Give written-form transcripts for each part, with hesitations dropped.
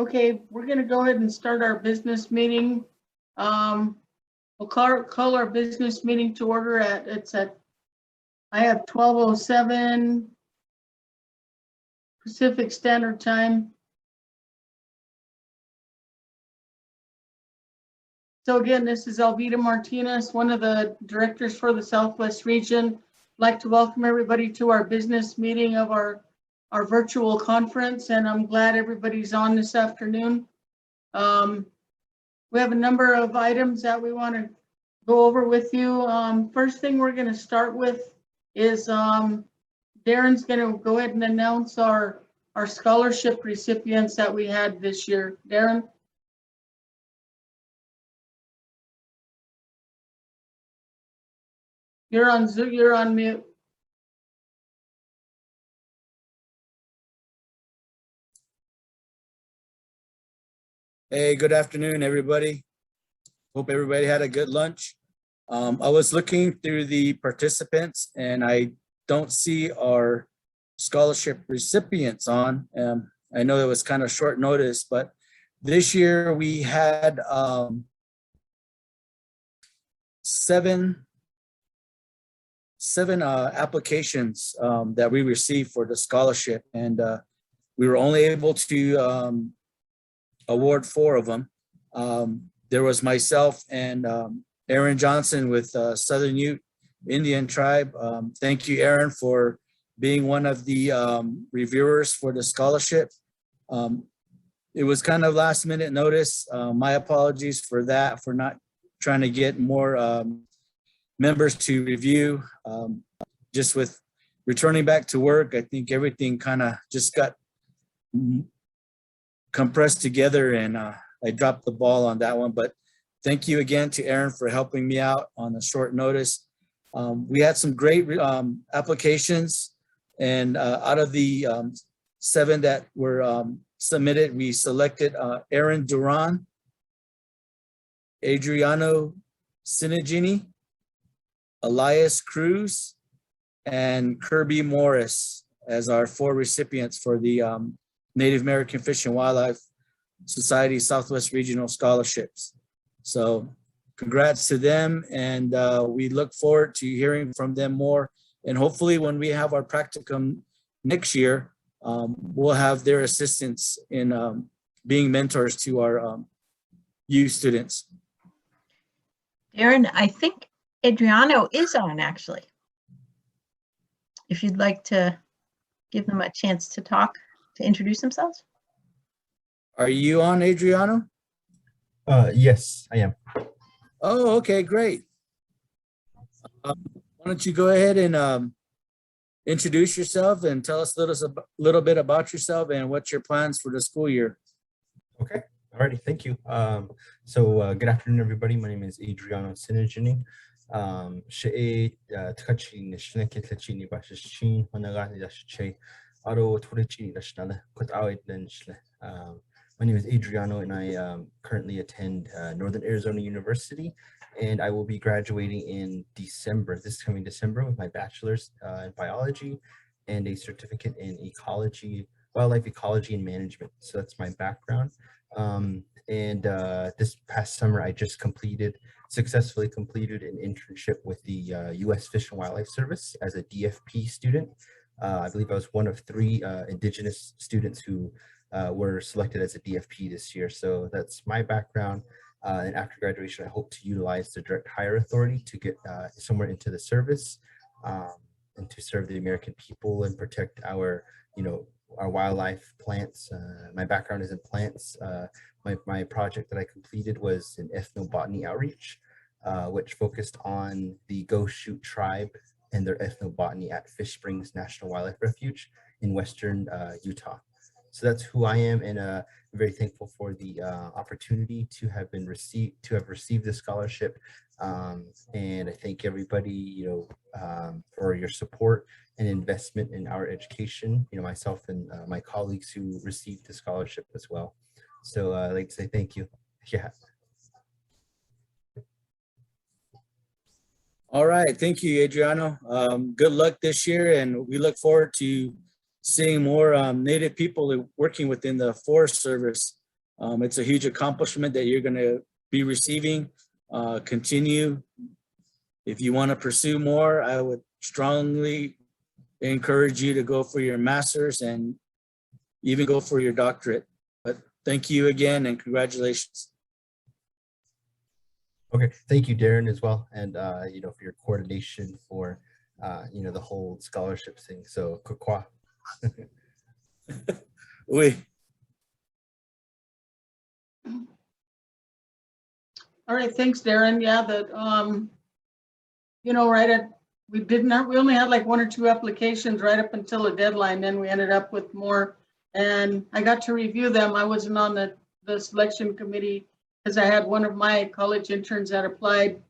Okay, we're gonna go ahead and start our business meeting. We'll call our business meeting to order I have 12:07 Pacific Standard Time. So again, this is Elvita Martinez, one of the directors for the Southwest region. I'd like to welcome everybody to our business meeting of our virtual conference, and I'm glad everybody's on this afternoon. We have a number of items that we want to go over with you. First thing we're going to start with is Darren's going to go ahead and announce our scholarship recipients that we had this year. Darren? You're on Zoom, you're on mute. Hey, good afternoon, everybody. Hope everybody had a good lunch. I was looking through the participants and I don't see our scholarship recipients on. I know it was kind of short notice, but this year we had seven applications that we received for the scholarship, and we were only able to award 4 of them. There was myself and Aaron Johnson with Southern Ute Indian Tribe. Thank you, Aaron, for being one of the reviewers for the scholarship. It was kind of last minute notice. My apologies for that, for not trying to get more members to review. Just with returning back to work, I think everything kind of just got compressed together, and I dropped the ball on that one. But thank you again to Aaron for helping me out on a short notice. We had some great applications, and out of the 7 that were submitted, we selected Aaron Duran, Adriano Sinigini, Elias Cruz, and Kirby Morris as our 4 recipients for the Native American Fish and Wildlife Society Southwest Regional Scholarships. So congrats to them, and we look forward to hearing from them more. And hopefully when we have our practicum next year, we'll have their assistance in being mentors to our youth students. Darren, I think Adriano is on, actually. If you'd like to give them a chance to talk, to introduce themselves. Are you on, Adriano? Yes, I am. Oh, okay, great. Why don't you go ahead and introduce yourself and tell us a little bit about yourself and what's your plans for the school year. Okay, alrighty, thank you. Good afternoon, everybody. My name is Adriano Sinigini. My name is Adriano, and I currently attend Northern Arizona University, and I will be graduating in December, this coming December, with my bachelor's in biology and a certificate in ecology, wildlife ecology and management. So that's my background. This past summer, I just successfully completed an internship with the U.S. Fish and Wildlife Service as a DFP student. I believe I was one of 3 Indigenous students who were selected as a DFP this year. So that's my background. And after graduation, I hope to utilize the direct hire authority to get somewhere into the service and to serve the American people and protect our, our wildlife, plants. My background is in plants. My project that I completed was an ethnobotany outreach, which focused on the Ghost Shoot tribe and their ethnobotany at Fish Springs National Wildlife Refuge in Western Utah. So that's who I am, and I'm very thankful for the opportunity to have received this scholarship. And I thank everybody, for your support and investment in our education. Myself and my colleagues who received the scholarship as well. So I'd like to say thank you. Yeah. All right, thank you, Adriano. Good luck this year, and we look forward to seeing more Native people working within the Forest Service It's a huge accomplishment that you're going to be receiving. Continue. If you want to pursue more, I would strongly encourage you to go for your master's and even go for your doctorate. But thank you again and congratulations. Okay, thank you, Darren, as well, and you know, for your coordination for you know, the whole scholarship thing. So, kokwa. Oui. All right, thanks, Darren. Yeah, you know, we only had like 1 or 2 applications right up until the deadline. Then we ended up with more, and I got to review them. I wasn't on the selection committee because I had one of my college interns that applied.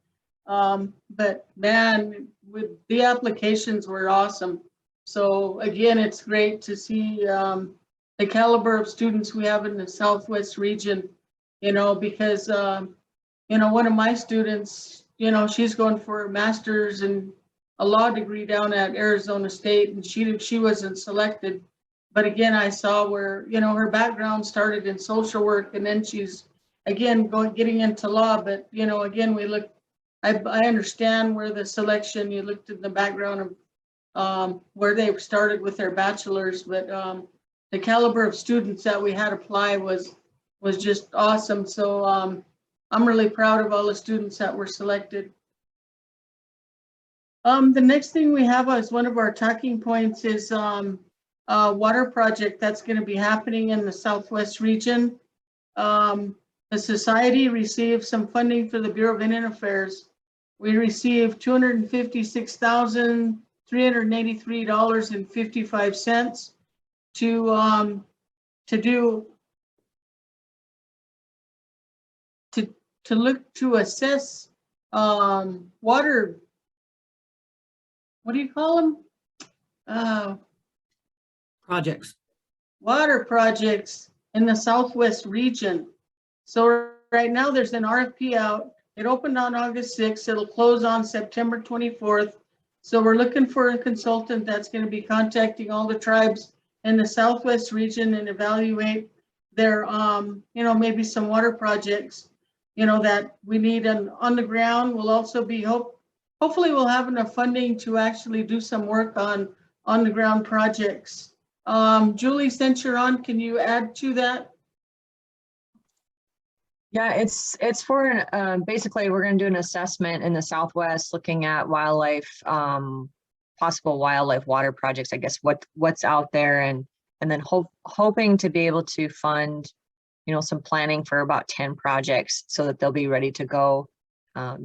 But man, with the applications were awesome. So again, it's great to see the caliber of students we have in the Southwest region, you know, because you know, one of my students, you know, she's going for a master's and a law degree down at Arizona State, and she wasn't selected. But again, I saw where, you know, her background started in social work, and then she's again getting into law. But you know, again, I understand where the selection, you looked at the background of where they started with their bachelor's, but the caliber of students that we had apply was just awesome. So I'm really proud of all the students that were selected. The next thing we have as one of our talking points is a water project that's going to be happening in the Southwest region. The society received some funding for the Bureau of Indian Affairs. We received $256,383.55 to look to assess water, what do you call them? Projects. Water projects in the Southwest region. So right now there's an RFP out. It opened on August 6th. It'll close on September 24th. So we're looking for a consultant that's going to be contacting all the tribes in the Southwest region and evaluate their, you know, maybe some water projects, you know, that we need on the ground. We'll also be hopefully we'll have enough funding to actually do some work on the ground projects. Julie, since you're on, can you add to that? Yeah, it's for basically we're going to do an assessment in the Southwest looking at wildlife, possible wildlife water projects, I guess, what's out there, and then hoping to be able to fund, you know, some planning for about 10 projects so that they'll be ready to go.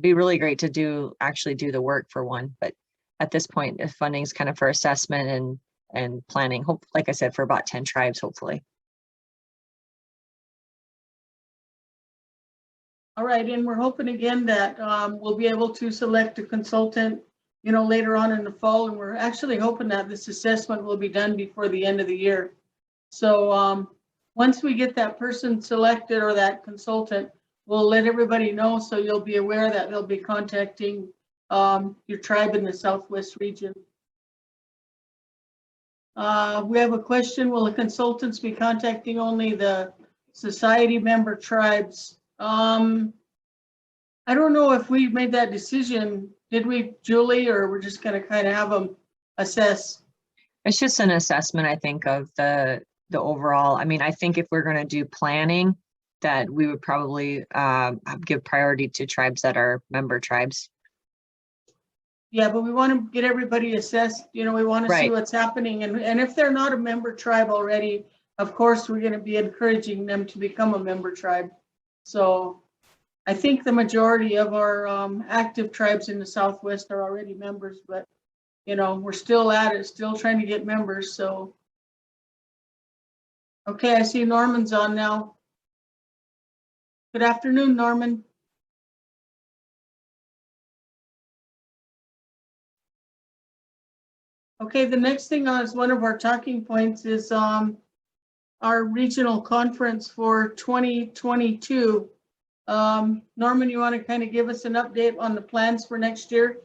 Be really great to actually do the work for one, but at this point, the funding is kind of for assessment and planning. Like I said, for about 10 tribes, hopefully. All right, and we're hoping again that we'll be able to select a consultant, you know, later on in the fall, and we're actually hoping that this assessment will be done before the end of the year. So once we get that person selected or that consultant, we'll let everybody know, so you'll be aware that they'll be contacting your tribe in the Southwest region. We have a question. Will the consultants be contacting only the society member tribes? I don't know if we made that decision. Did we, Julie, or we're just going to kind of have them assess? It's just an assessment, I think, of the overall. I mean, I think if we're going to do planning, that we would probably give priority to tribes that are member tribes. Yeah, but we want to get everybody assessed. You know, we want to see Right. what's happening. And if they're not a member tribe already, of course, we're going to be encouraging them to become a member tribe. So I think the majority of our active tribes in the Southwest are already members, but, you know, we're still at it, still trying to get members. So, okay, I see Norman's on now. Good afternoon, Norman. Okay, the next thing is one of our talking points is our regional conference for 2022. Norman, you want to kind of give us an update on the plans for next year?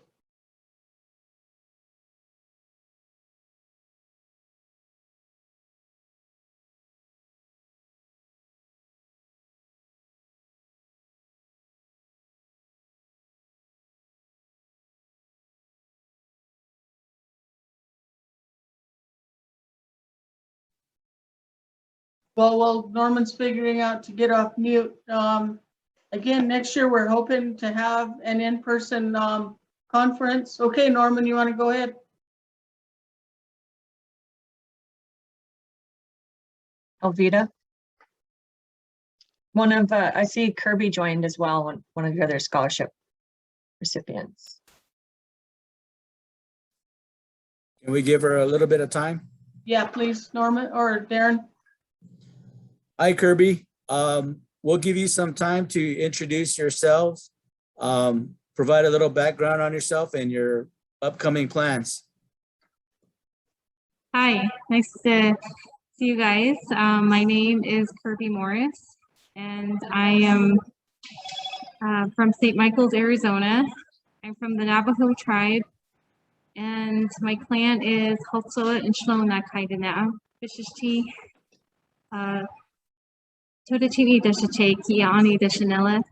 While Norman's figuring out to get off mute, again, next year, we're hoping to have an in-person conference. Okay, Norman, you want to go ahead? Elvita. I see Kirby joined as well, one of the other scholarship recipients. Can we give her a little bit of time? Yeah, please, Norman or Darren. Hi, Kirby. We'll give you some time to introduce yourselves, provide a little background on yourself and your upcoming plans. Hi, nice to see you guys. My name is Kirby Morris, and I am from St. Michael's, Arizona. I'm from the Navajo tribe, and my clan is Hotsoa and Shlonakaidana, Bishishti, Totachini Deshache, Kiani Deshanella.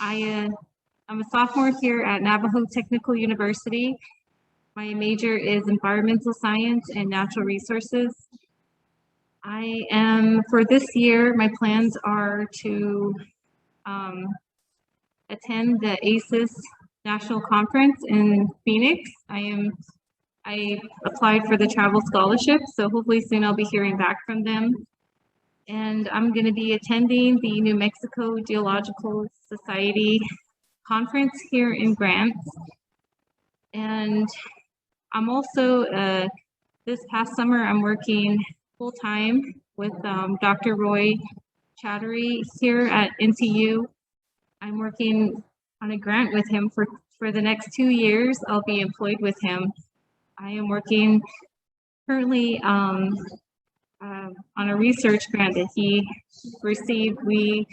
I'm a sophomore here at Navajo Technical University. My major is environmental science and natural resources. For this year, my plans are to attend the ACES National Conference in Phoenix. I applied for the travel scholarship, so hopefully soon I'll be hearing back from them. And I'm going to be attending the New Mexico Geological Society conference here in Grants. And I'm also, this past summer, I'm working full-time with Dr. Roy Chattery here at NTU. I'm working on a grant with him for the next 2 years. I'll be employed with him. I am working currently on a research grant that he received. We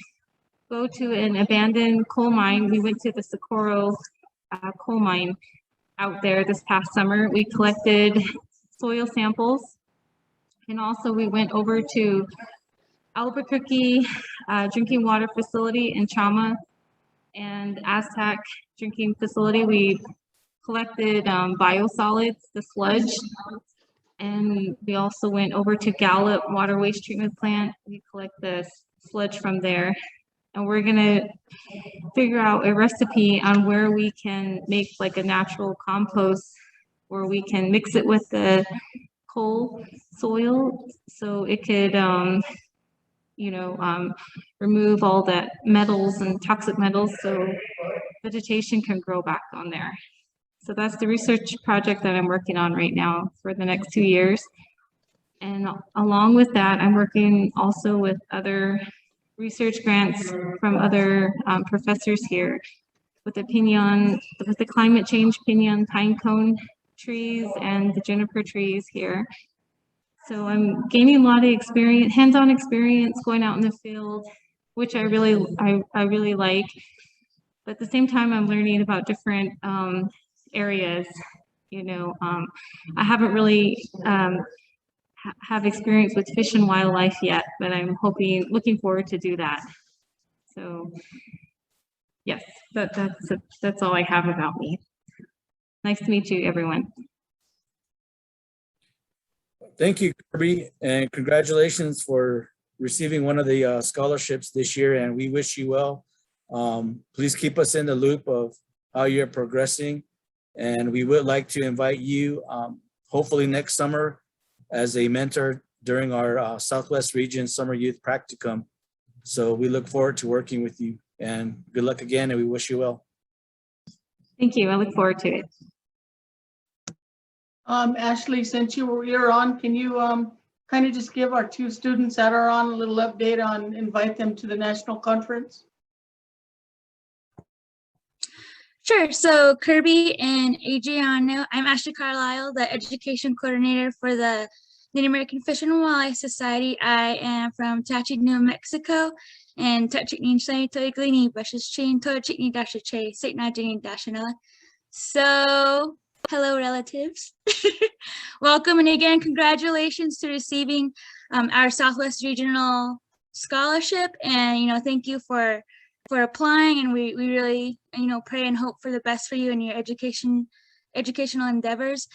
go to an abandoned coal mine. We went to the Socorro coal mine out there this past summer. We collected soil samples, and also we went over to Albuquerque drinking water facility in Chama and Aztec drinking facility. We collected biosolids, the sludge, and we also went over to Gallup water waste treatment plant. We collect the sludge from there, and we're gonna figure out a recipe on where we can make like a natural compost where we can mix it with the coal soil so it could remove all that metals and toxic metals so vegetation can grow back on there. So that's the research project that I'm working on right now for the next 2 years. And along with that, I'm working also with other research grants from other professors here with the climate change pinyon pine cone trees and the juniper trees here. So I'm gaining a lot of experience, hands-on experience going out in the field, which I really like. But at the same time, I'm learning about different areas. I haven't really have experience with fish and wildlife yet, but I'm looking forward to do that. So yes, that's all I have about me. Nice to meet you, everyone. Thank you, Kirby, and congratulations for receiving one of the scholarships this year, and we wish you well. Please keep us in the loop of how you're progressing, and we would like to invite you hopefully next summer as a mentor during our Southwest Region Summer Youth Practicum. So we look forward to working with you, and good luck again, and we wish you well. Thank you. I look forward to it. Ashley, since you're on, can you kind of just give our 2 students that are on a little update on invite them to the national conference? Sure. So Kirby and Adriano, I'm Ashley Carlisle, the education coordinator for the Native American Fish and Wildlife Society. I am from Tachi, New Mexico, and Tachikni Shai Toiglini, Brushes Chin, Tochikni Dashache, Saitnajini Dashanella. So hello, relatives. Welcome, and again, congratulations to receiving our Southwest Regional Scholarship. And thank you for applying, and we really pray and hope for the best for you in your educational endeavors.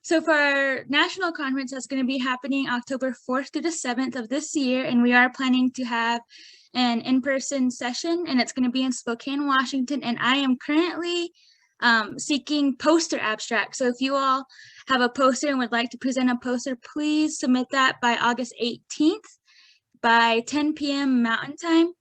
So for our national conference, that's going to be happening October 4th through the 7th of this year. And we are planning to have an in-person session, and it's going to be in Spokane, Washington. And I am currently seeking poster abstracts. So if you all have a poster and would like to present a poster, please submit that by August 18th by 10 p.m. Mountain Time.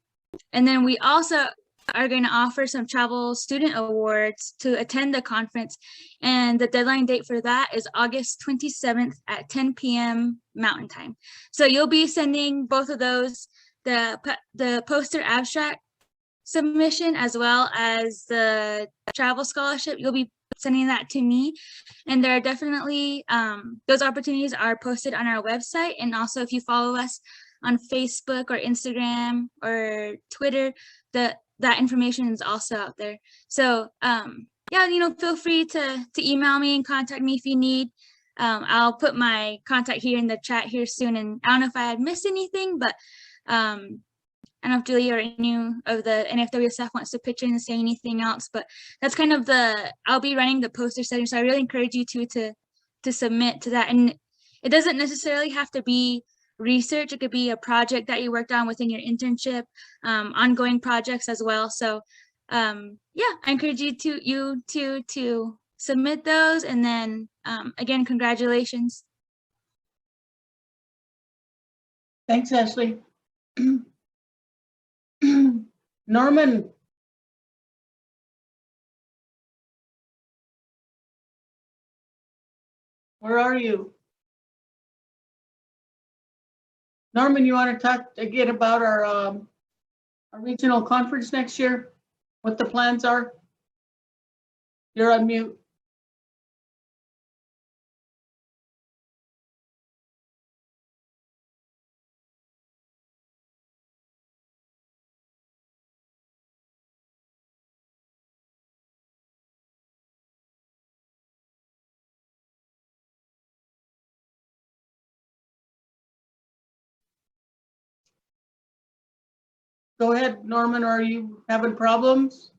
And then we also are going to offer some travel student awards to attend the conference. And the deadline date for that is August 27th at 10 p.m. Mountain Time. So you'll be sending both of those, the poster abstract submission as well as the travel scholarship. You'll be sending that to me. And there are definitely, those opportunities are posted on our website. And also if you follow us on Facebook or Instagram or Twitter, that information is also out there. So yeah, feel free to email me and contact me if you need. I'll put my contact here in the chat here soon. And I don't know if I had missed anything, but I don't know if Julie or any of the NFW staff wants to pitch in and say anything else, but that's kind of I'll be running the poster setting. So I really encourage you to submit to that. And it doesn't necessarily have to be research. It could be a project that you worked on within your internship, ongoing projects as well. So yeah, I encourage you to submit those. And then again, congratulations. Thanks, Ashley. Norman. Where are you? Norman, you want to talk again about our regional conference next year? What the plans are? You're on mute. Go ahead, Norman. Are you having problems?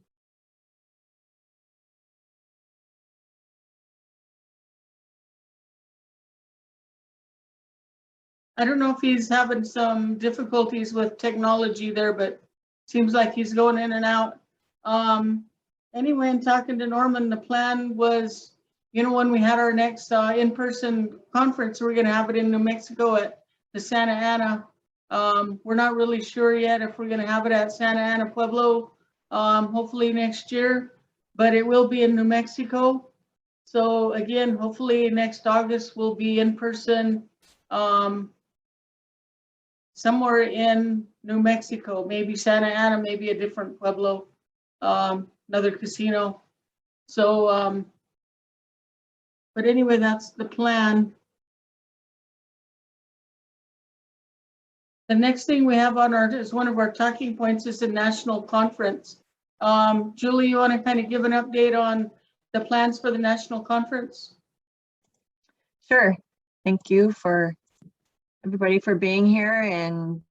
I don't know if he's having some difficulties with technology there, but seems like he's going in and out. Anyway, in talking to Norman, the plan was, when we had our next in-person conference, we're going to have it in New Mexico at the Santa Ana. We're not really sure yet if we're going to have it at Santa Ana Pueblo, hopefully next year, but it will be in New Mexico. So again, hopefully next August we'll be in person somewhere in New Mexico, maybe Santa Ana, maybe a different Pueblo, another casino. So, but anyway, that's the plan. The next thing we have on is one of our talking points is the national conference. Julie, you want to kind of give an update on the plans for the national conference? Sure. Thank you for everybody for being here and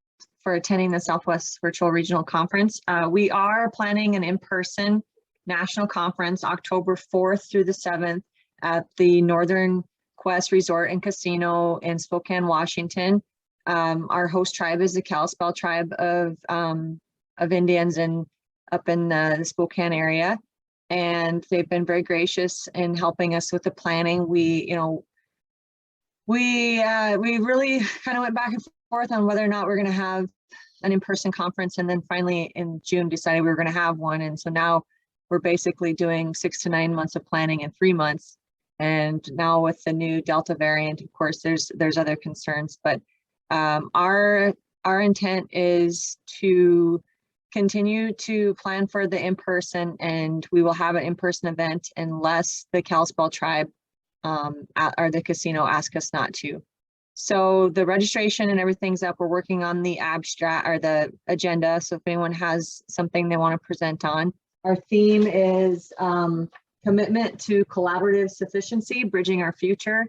for attending the Southwest Virtual Regional Conference. We are planning an in-person national conference October 4th through the 7th at the Northern Quest Resort and Casino in Spokane, Washington. Our host tribe is the Kalispel tribe of Indians up in the Spokane area, and they've been very gracious in helping us with the planning. We really kind of went back and forth on whether or not we're going to have an in-person conference, and then finally in June decided we were going to have one. And so now we're basically doing 6 to 9 months of planning in 3 months. And now with the new Delta variant, of course, there's other concerns, but our intent is to continue to plan for the in-person, and we will have an in-person event unless the Kalispel tribe or the casino ask us not to. So the registration and everything's up. We're working on the abstract or the agenda. So if anyone has something they want to present on. Our theme is commitment to collaborative sufficiency, bridging our future.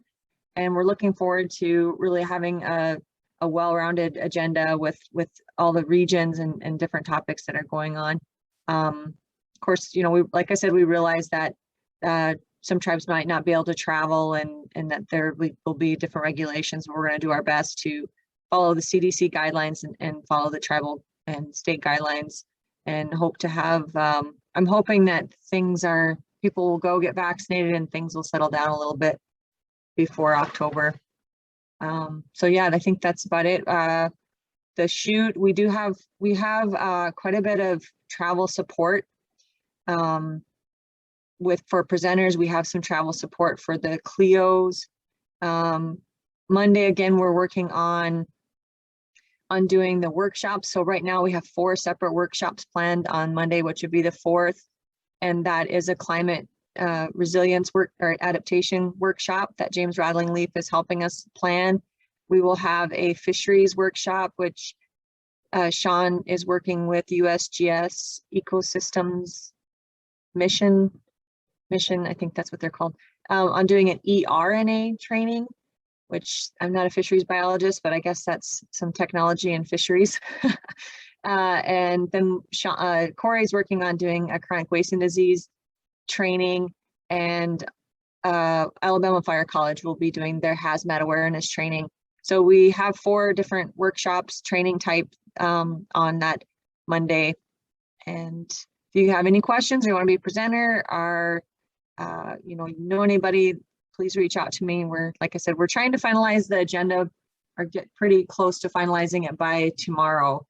And we're looking forward to really having a well-rounded agenda with all the regions and different topics that are going on. Of course, like I said, we realize that some tribes might not be able to travel, and that there will be different regulations. We're going to do our best to follow the CDC guidelines and follow the tribal and state guidelines, and hope to have, I'm hoping that people will go get vaccinated and things will settle down a little bit before October. So yeah, I think that's about it. The shoot, we have quite a bit of travel support. For presenters, we have some travel support for the CLEOs. Monday, again, we're working on doing the workshops. So right now we have 4 separate workshops planned on Monday, which would be the 4th. And that is a climate resilience or adaptation workshop that James Rattling Leaf is helping us plan. We will have a fisheries workshop, which Sean is working with USGS Ecosystems Mission, I think that's what they're called, on doing an eRNA training, which I'm not a fisheries biologist, but I guess that's some technology in fisheries. And then Corey's working on doing a chronic wasting disease training, and Alabama Fire College will be doing their hazmat awareness training. So we have 4 different workshops, training type, on that Monday. And if you have any questions or you want to be a presenter, or you know anybody, please reach out to me. Like I said, we're trying to finalize the agenda or get pretty close to finalizing it by tomorrow,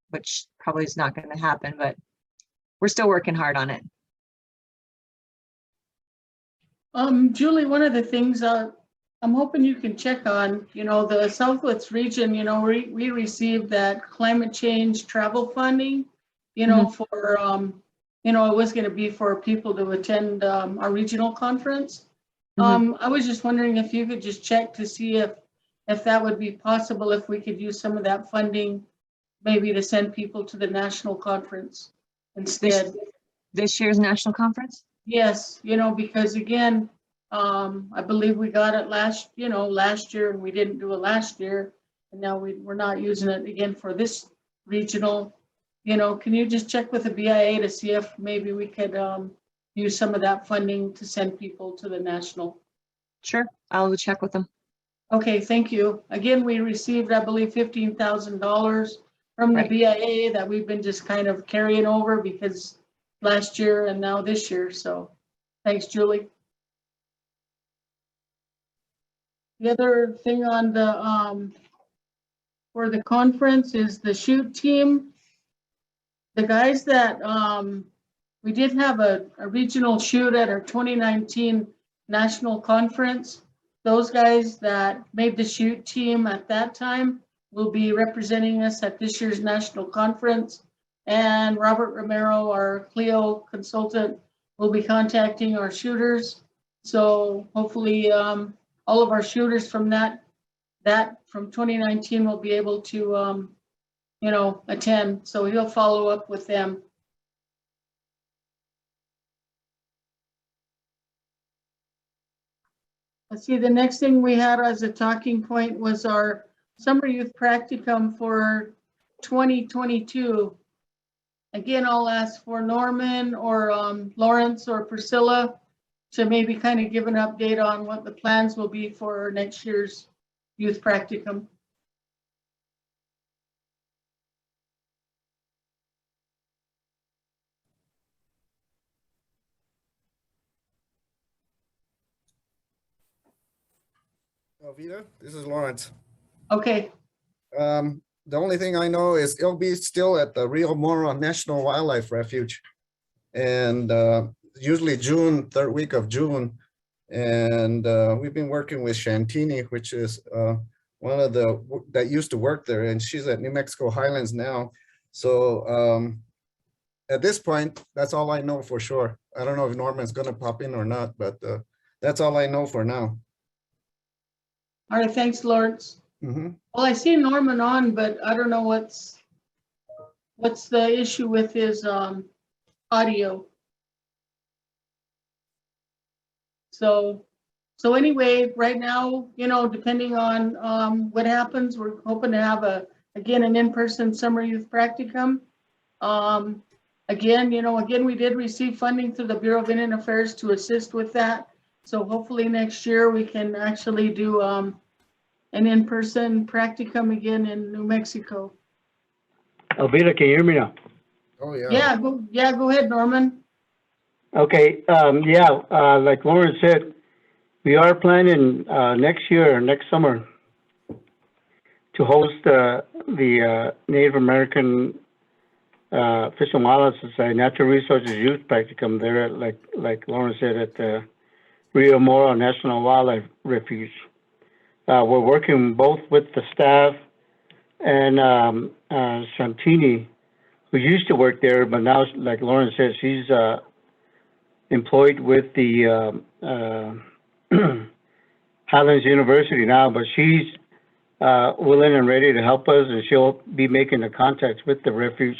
which probably is not going to happen, but we're still working hard on it. Julie, one of the things I'm hoping you can check on, the Southwest region, we received that climate change travel funding, for, it was going to be for people to attend our regional conference. I was just wondering if you could just check to see if that would be possible, if we could use some of that funding maybe to send people to the national conference instead. This year's national conference? Yes, because again, I believe we got it last year, and we didn't do it last year, and now we're not using it again for this regional. Can you just check with the BIA to see if maybe we could use some of that funding to send people to the national? Sure, I'll check with them. Okay, thank you. Again, we received, I believe, $15,000 from the BIA that we've been just kind of carrying over because last year and now this year. So thanks, Julie. The other thing on the for the conference is the shoot team. The guys that we did have a regional shoot at our 2019 national conference. Those guys that made the shoot team at that time will be representing us at this year's national conference. And Robert Romero, our CLEO consultant, will be contacting our shooters. So hopefully all of our shooters from that from 2019 will be able to attend. So he'll follow up with them. Let's see, the next thing we had as a talking point was our summer youth practicum for 2022. Again, I'll ask for Norman or Lawrence or Priscilla to maybe kind of give an update on what the plans will be for next year's youth practicum. Vida, this is Lawrence. Okay. The only thing I know is it'll be still at the Rio Moro National Wildlife Refuge, and usually June, 3rd week of June. And we've been working with Shantini, which is one of that used to work there, and she's at New Mexico Highlands now. So at this point, that's all I know for sure. I don't know if Norman's going to pop in or not, but that's all I know for now. All right, thanks, Lawrence. Mm-hmm. Well, I see Norman on, but I don't know what's the issue with his audio. So anyway, right now, depending on what happens, we're hoping to have again an in-person summer youth practicum. again, we did receive funding through the Bureau of Indian Affairs to assist with that. So hopefully next year we can actually do an in-person practicum again in New Mexico. Elvira, can you hear me now? Oh, yeah. Go ahead, Norman. Okay, like Lauren said, we are planning next summer to host the Native American Fish and Wildlife Society Natural Resources Youth Practicum there at, like Lauren said, at the Rio Moro National Wildlife Refuge. We're working both with the staff and Shantini, who used to work there, but now, like Lauren said, she's employed with the Highlands University now, but she's willing and ready to help us, and she'll be making the contacts with the refuge.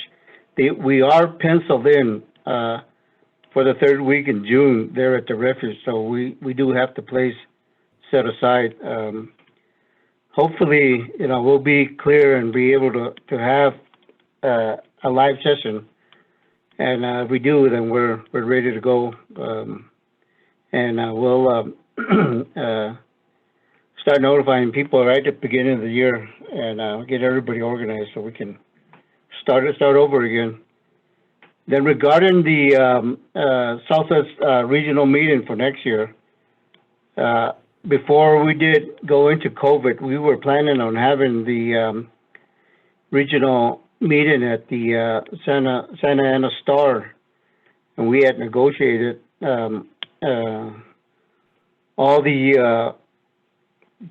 We are penciled in for the third week in June there at the refuge, so we do have the place set aside. Hopefully, we'll be clear and be able to have a live session. And if we do, then we're ready to go. We'll start notifying people right at the beginning of the year and get everybody organized so we can start over again. Then regarding the Southwest Regional meeting for next year, before we did go into COVID, we were planning on having the regional meeting at the Santa Ana Star, and we had negotiated all the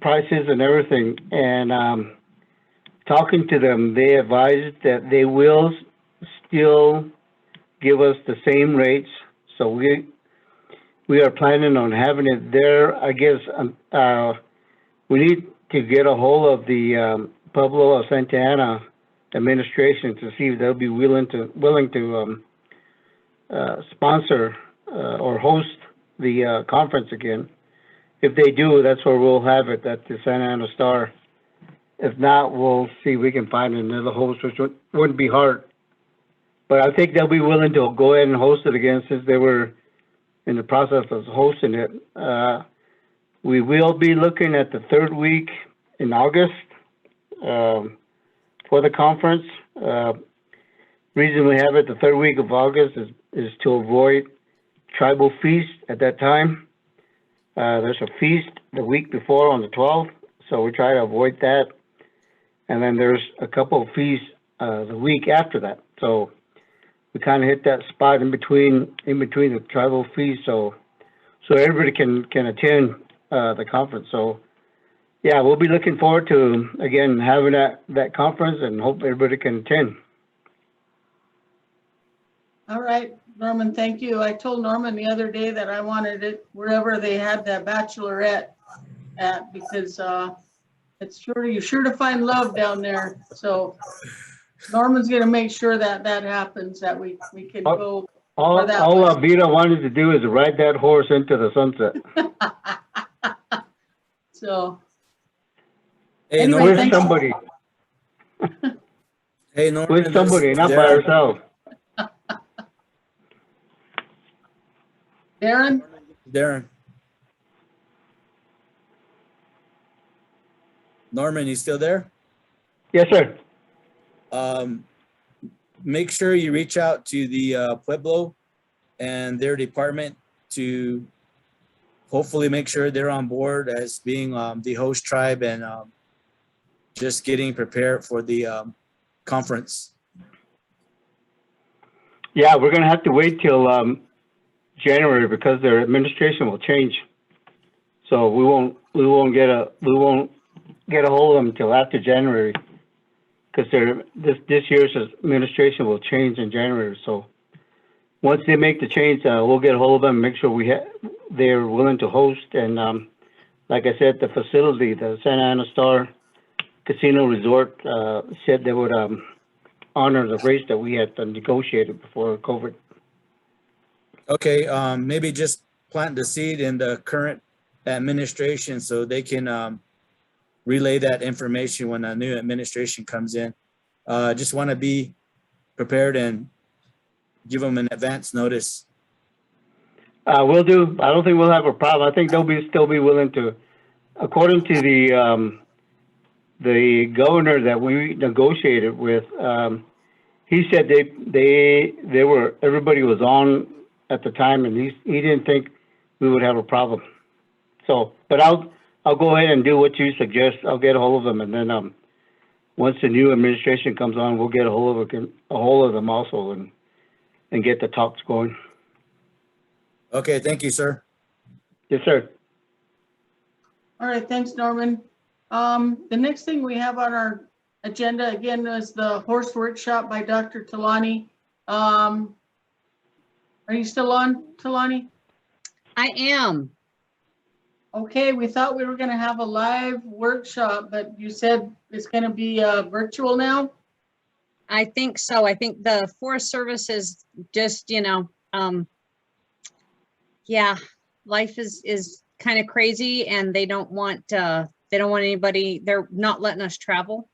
prices and everything. And talking to them, they advised that they will still give us the same rates. So we are planning on having it there. I guess we need to get a hold of the Pueblo of Santa Ana administration to see if they'll be willing to sponsor or host the conference again. If they do, that's where we'll have it, at the Santa Ana Star. If not, we'll see if we can find another host, which wouldn't be hard. But I think they'll be willing to go ahead and host it again since they were in the process of hosting it. We will be looking at the third week in August for the conference. Reason we have it the third week of August is to avoid tribal feast at that time. There's a feast the week before on the 12th, so we try to avoid that. And then there's a couple of feasts the week after that. So we kind of hit that spot in between the tribal feasts, so everybody can attend the conference. So yeah, we'll be looking forward to again having that conference, and hope everybody can attend. All right, Norman, thank you. I told Norman the other day that I wanted it wherever they had that bachelorette at, because you're sure to find love down there. So Norman's gonna make sure that happens, that we can go. All Vita wanted to do is ride that horse into the sunset. So. Hey, Anyway, Norman. With somebody. Hey, Norman. With somebody, not by herself. Darren. Norman, you still there? Yes, sir. Make sure you reach out to the Pueblo and their department to hopefully make sure they're on board as being the host tribe and just getting prepared for the conference. Yeah, we're gonna have to wait till January because their administration will change. So we won't get a hold of them until after January, because this year's administration will change in January. So once they make the change, we'll get a hold of them and make sure they're willing to host. And like I said, the facility, the Santa Ana Star Casino Resort, said they would honor the rates that we had negotiated before COVID. Okay, maybe just plant the seed in the current administration so they can relay that information when a new administration comes in. Just want to be prepared and give them an advance notice. Will do. I don't think we'll have a problem. I think they'll still be willing to, according to the governor that we negotiated with, he said everybody was on at the time, and he didn't think we would have a problem. So, but I'll go ahead and do what you suggest. I'll get a hold of them, and then once the new administration comes on, we'll get a hold of them also and get the talks going. Okay, thank you, sir. Yes, sir. All right, thanks, Norman. The next thing we have on our agenda again is the horse workshop by Dr. Talani. Are you still on, Talani? I am. Okay, we thought we were gonna have a live workshop, but you said it's gonna be virtual now? I think so. I think the Forest Service is just, yeah, life is kind of crazy, and they don't want anybody, they're not letting us travel.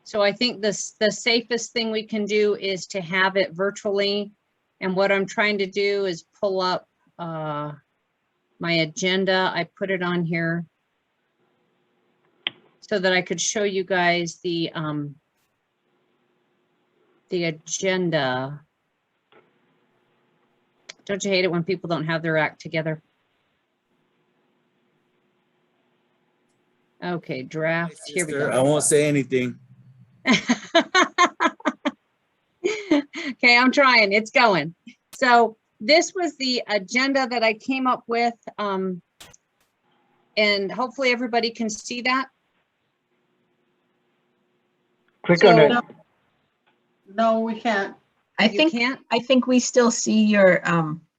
So I think the safest thing we can do is to have it virtually. And what I'm trying to do is pull up my agenda. I put it on here so that I could show you guys the agenda. Don't you hate it when people don't have their act together? Okay, draft. Here we Sister, go. I won't say anything. Okay, I'm trying. It's going. So this was the agenda that I came up with, and hopefully everybody can see that. Click on it. No, we can't. You can't? I think we still see your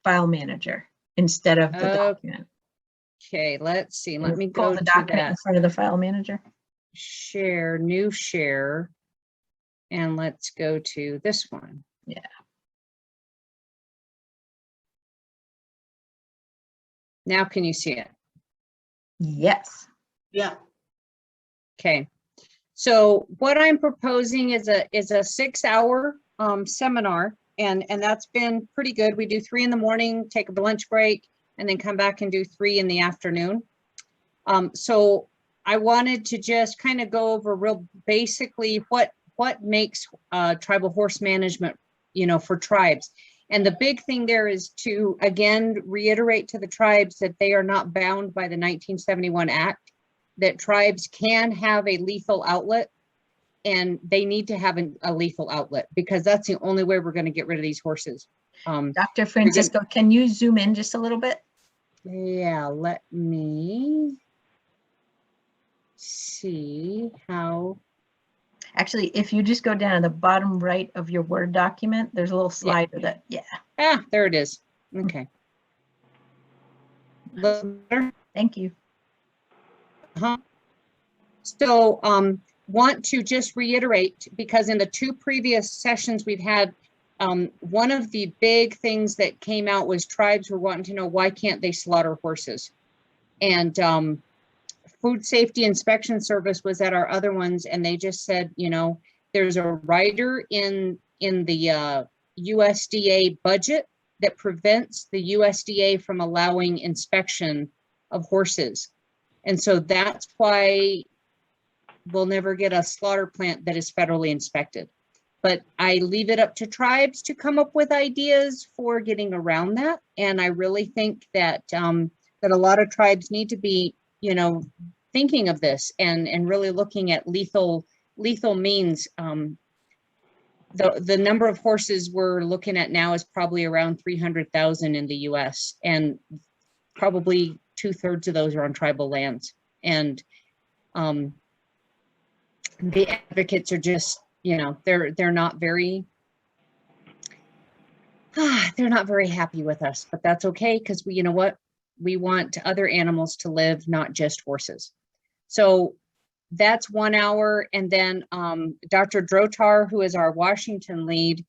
file manager instead of the document. Okay, let's see. Let me Pull go the to document in that. front of the file manager. Share, new share. And let's go to this one. Yeah. Now can you see it? Yes. Yeah. Okay. So what I'm proposing is a 6-hour seminar, and that's been pretty good. We do 3 in the morning, take a lunch break, and then come back and do 3 in the afternoon. So I wanted to just kind of go over real basically what makes tribal horse management, for tribes. And the big thing there is to, again, reiterate to the tribes that they are not bound by the 1971 Act, that tribes can have a lethal outlet, and they need to have a lethal outlet, because that's the only way we're going to get rid of these horses. Dr. Francisco, can you zoom in just a little bit? Yeah, let me see how. Actually, if you just go down to the bottom right of your Word document, there's a little slider that, yeah. Ah, there it is. Okay. Thank you. So want to just reiterate, because in the 2 previous sessions we've had, one of the big things that came out was tribes were wanting to know, why can't they slaughter horses? And Food Safety Inspection Service was at our other ones, and they just said, there's a rider in the USDA budget that prevents the USDA from allowing inspection of horses. And so that's why we'll never get a slaughter plant that is federally inspected. But I leave it up to tribes to come up with ideas for getting around that. And I really think that that a lot of tribes need to be, thinking of this and really looking at lethal means. The number of horses we're looking at now is probably around 300,000 in the US, and probably 2/3 of those are on tribal lands. And the advocates are just, they're not very happy with us, but that's okay, because we, we want other animals to live, not just horses. So that's 1 hour. And then Dr. Drotar, who is our Washington lead,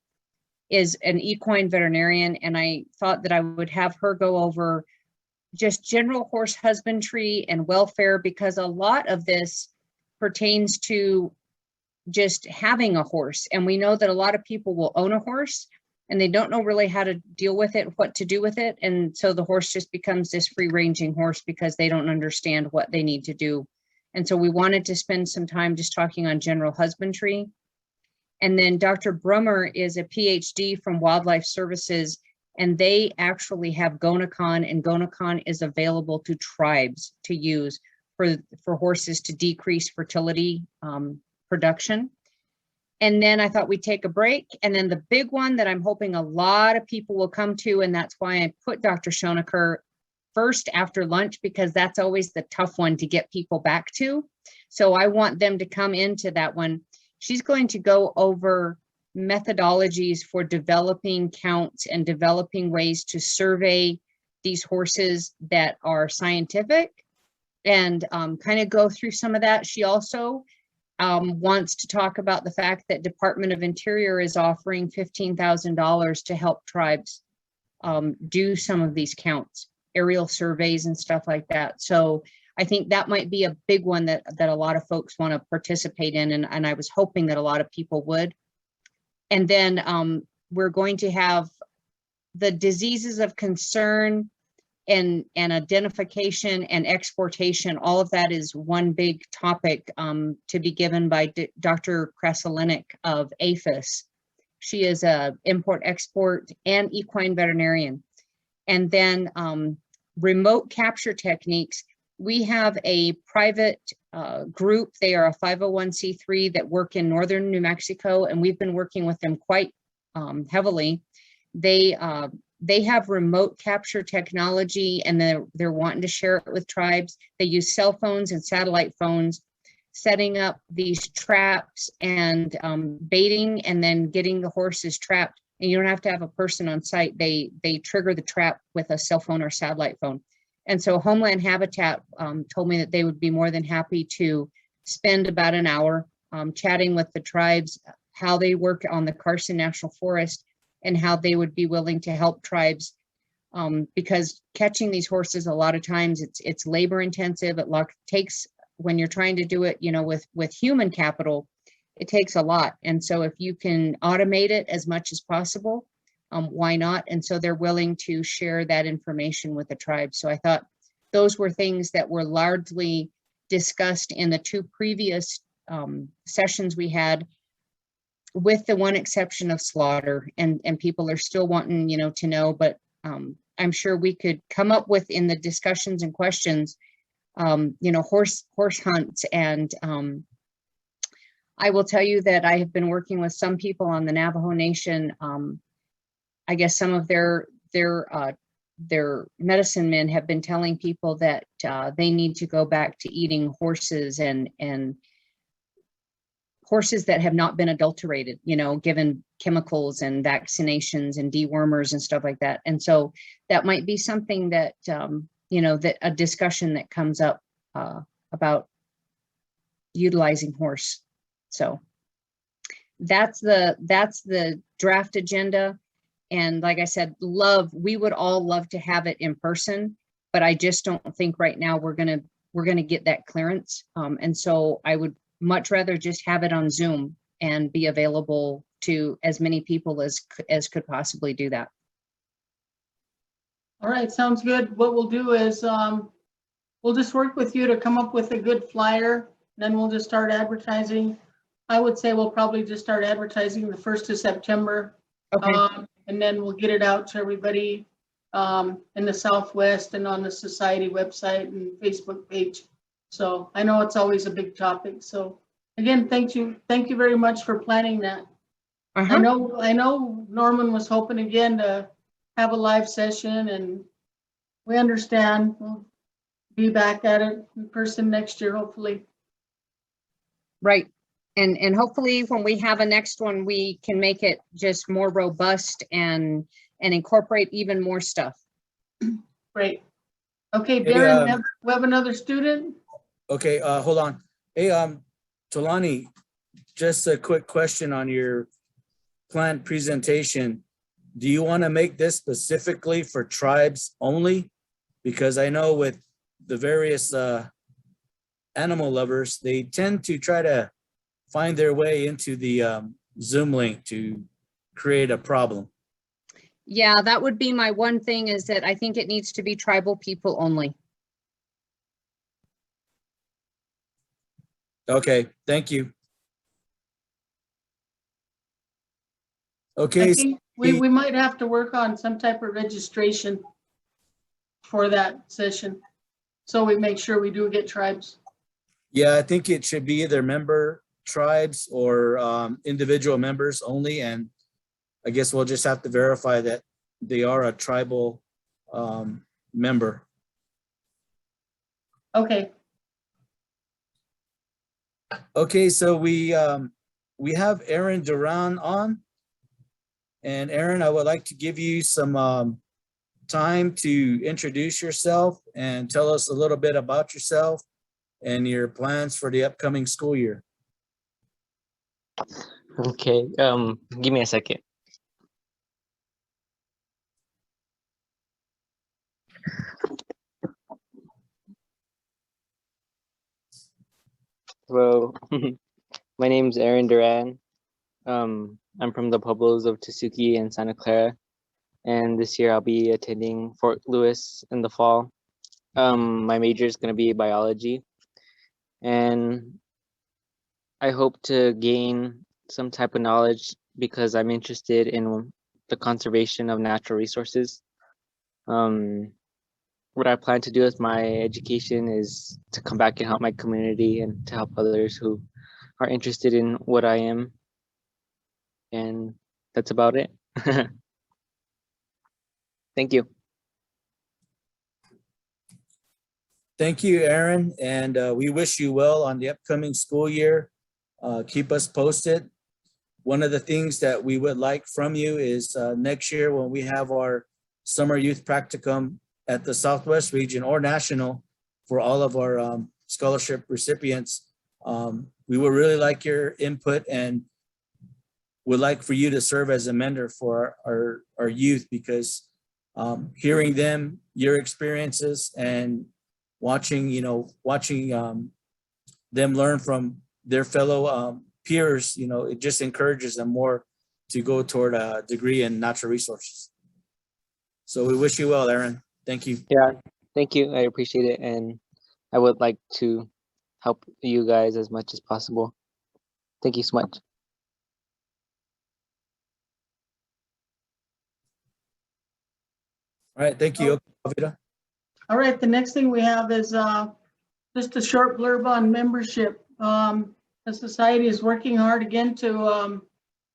is an equine veterinarian. And I thought that I would have her go over just general horse husbandry and welfare, because a lot of this pertains to just having a horse. And we know that a lot of people will own a horse and they don't know really how to deal with it, what to do with it. And so the horse just becomes this free ranging horse because they don't understand what they need to do. And so we wanted to spend some time just talking on general husbandry. And then Dr. Brummer is a PhD from Wildlife Services, and they actually have GonaCon, and GonaCon is available to tribes to use for horses to decrease fertility production. And then I thought we'd take a break. And then the big one that I'm hoping a lot of people will come to, and that's why I put Dr. Schoenecker first after lunch, because that's always the tough one to get people back to. So I want them to come into that one. She's going to go over methodologies for developing counts and developing ways to survey these horses that are scientific, and kind of go through some of that. She also wants to talk about the fact that Department of Interior is offering $15,000 to help tribes do some of these counts, aerial surveys and stuff like that. So I think that might be a big one that a lot of folks want to participate in, and I was hoping that a lot of people would. And then we're going to have the diseases of concern and identification and exportation. All of that is one big topic to be given by Dr. Krasolinik of APHIS. She is a import, export, and equine veterinarian. And then remote capture techniques. We have a private group. They are a 501c3 that work in northern New Mexico, and we've been working with them quite heavily. They have remote capture technology, and they're wanting to share it with tribes. They use cell phones and satellite phones, setting up these traps and baiting, and then getting the horses trapped. And you don't have to have a person on site. They trigger the trap with a cell phone or satellite phone. And so Homeland Habitat told me that they would be more than happy to spend about an hour chatting with the tribes, how they work on the Carson National Forest, and how they would be willing to help tribes, because catching these horses, a lot of times it's labor intensive. It takes, when you're trying to do it, you know, with human capital, it takes a lot. And so if you can automate it as much as possible, why not? And so they're willing to share that information with the tribe. So I thought those were things that were largely discussed in the two previous sessions we had, with the one exception of slaughter, and people are still wanting, you know, to know, but I'm sure we could come up with, in the discussions and questions, you know, horse hunts. And I will tell you that I have been working with some people on the Navajo Nation. I guess some of their medicine men have been telling people that they need to go back to eating horses and horses that have not been adulterated, you know, given chemicals and vaccinations and dewormers and stuff like that. And so that might be something that, you know, that a discussion that comes up about utilizing horse. So that's the draft agenda. And like I said, we would all love to have it in person, but I just don't think right now we're gonna get that clearance. And so I would much rather just have it on Zoom and be available to as many people as could possibly do that. All right, sounds good. What we'll do is we'll just work with you to come up with a good flyer. Then we'll just start advertising. I would say we'll probably just start advertising the 1st of September. Okay. And then we'll get it out to everybody in the Southwest and on the society website and Facebook page. So I know it's always a big topic. So again, thank you very much for planning that. I know Norman was hoping again to have a live session, and we understand. We'll be back at it in person next year, hopefully. Right. And hopefully when we have a next one, we can make it just more robust and incorporate even more stuff. Great. Okay, Hey, Darren, we have another student. Okay, hold on. Hey, Tolani, just a quick question on your planned presentation. Do you want to make this specifically for tribes only? Because I know with the various animal lovers, they tend to try to find their way into the Zoom link to create a problem. Yeah, that would be my one thing, is that I think it needs to be tribal people only. Okay, thank you. I Okay, so think we might have to work on some type of registration for that session. So we make sure we do get tribes. yeah, I think it should be either member tribes or individual members only. And I guess we'll just have to verify that they are a tribal member. Okay, Okay, so we have Aaron Duran on. And Aaron, I would like to give you some time to introduce yourself and tell us a little bit about yourself and your plans for the upcoming school year. Okay, give me a second. Well, my name's Aaron Duran. I'm from the pueblos of Tesuque and Santa Clara, and this year I'll be attending Fort Lewis in the fall. My major is going to be biology, and I hope to gain some type of knowledge because I'm interested in the conservation of natural resources. What I plan to do with my education is to come back and help my community and to help others who are interested in what I am. And that's about it. Thank you. Thank you, Aaron, and we wish you well on the upcoming school year. Keep us posted. One of the things that we would like from you is next year when we have our summer youth practicum at the Southwest region or national for all of our scholarship recipients, we would really like your input and would like for you to serve as a mentor for our youth, because hearing them, your experiences, and watching them learn from their fellow peers, it just encourages them more to go toward a degree in natural resources. So we wish you well, Aaron. Thank you. Yeah, thank you. I appreciate it. And I would like to help you guys as much as possible. Thank you so much. All right, thank you. Alvita. all right, the next thing we have is just a short blurb on membership. The society is working hard again to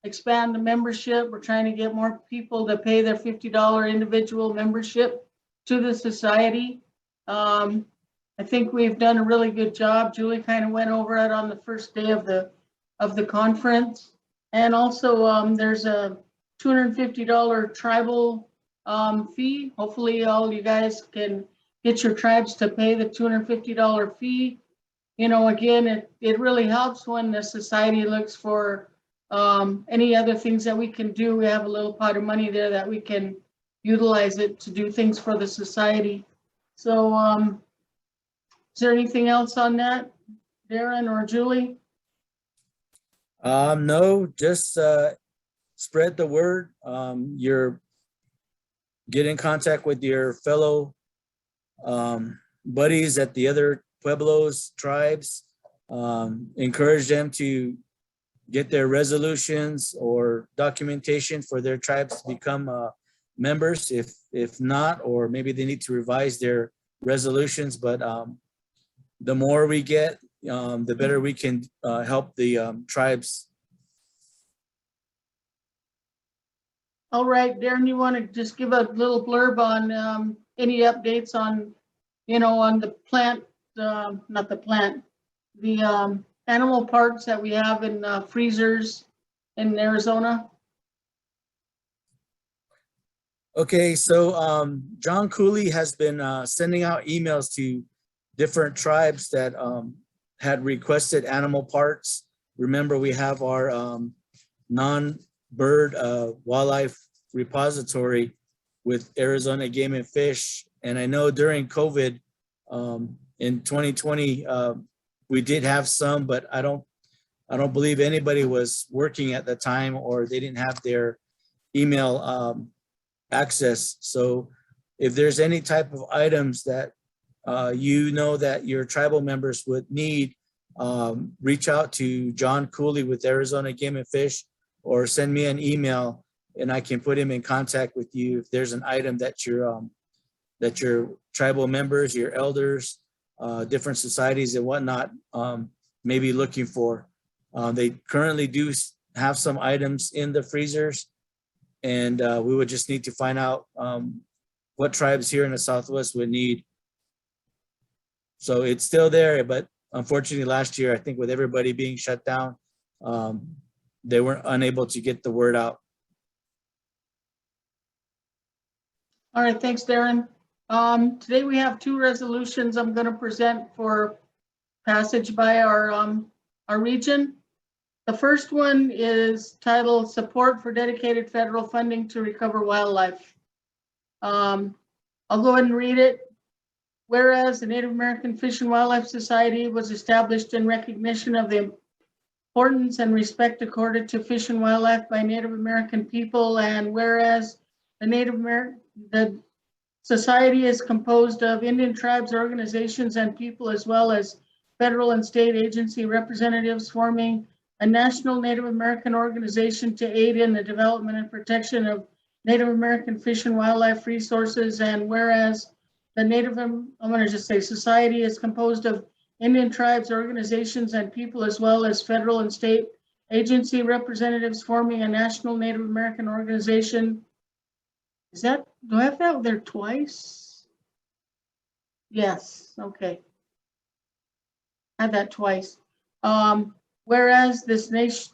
expand the membership. We're trying to get more people to pay their $50 individual membership to the society. I think we've done a really good job. Julie kind of went over it on the first day of the conference. And also there's a $250 tribal fee. Hopefully all you guys can get your tribes to pay the $250 fee. Again, it really helps when the society looks for any other things that we can do. We have a little pot of money there that we can utilize it to do things for the society. So is there anything else on that, Darren or Julie? No, just spread the word. Get in contact with your fellow buddies at the other pueblos, tribes. Encourage them to get their resolutions or documentation for their tribes to become members. If not, or maybe they need to revise their resolutions. But the more we get, the better we can help the tribes. All right, Darren, you want to just give a little blurb on any updates on, on the plant, not the plant, the animal parks that we have in freezers in Arizona? Okay, so John Cooley has been sending out emails to different tribes that had requested animal parks. Remember, we have our non-bird wildlife repository with Arizona Game and Fish. And I know during COVID in 2020, we did have some, but I don't I don't believe anybody was working at the time, or they didn't have their email access. So if there's any type of items that you know that your tribal members would need, reach out to John Cooley with Arizona Game and Fish, or send me an email and I can put him in contact with you if there's an item that your tribal members, your elders, different societies and whatnot may be looking for. They currently do have some items in the freezers, and we would just need to find out what tribes here in the Southwest would need. So it's still there, but unfortunately last year, I think with everybody being shut down, they weren't unable to get the word out. All right, thanks, Darren. Today we have two resolutions I'm going to present for passage by our region. The first one is titled Support for Dedicated Federal Funding to Recover Wildlife. I'll go ahead and read it. Whereas the Native American Fish and Wildlife Society was established in recognition of the importance and respect accorded to fish and wildlife by Native American people, and whereas the society is composed of Indian tribes, organizations, and people, as well as federal and state agency representatives, forming a national Native American organization to aid in the development and protection of Native American fish and wildlife resources. And whereas the society is composed of Indian tribes, organizations, and people, as well as federal and state agency representatives, forming a national Native American organization. Do I have that there twice? Yes, okay. I had that twice. Whereas this nation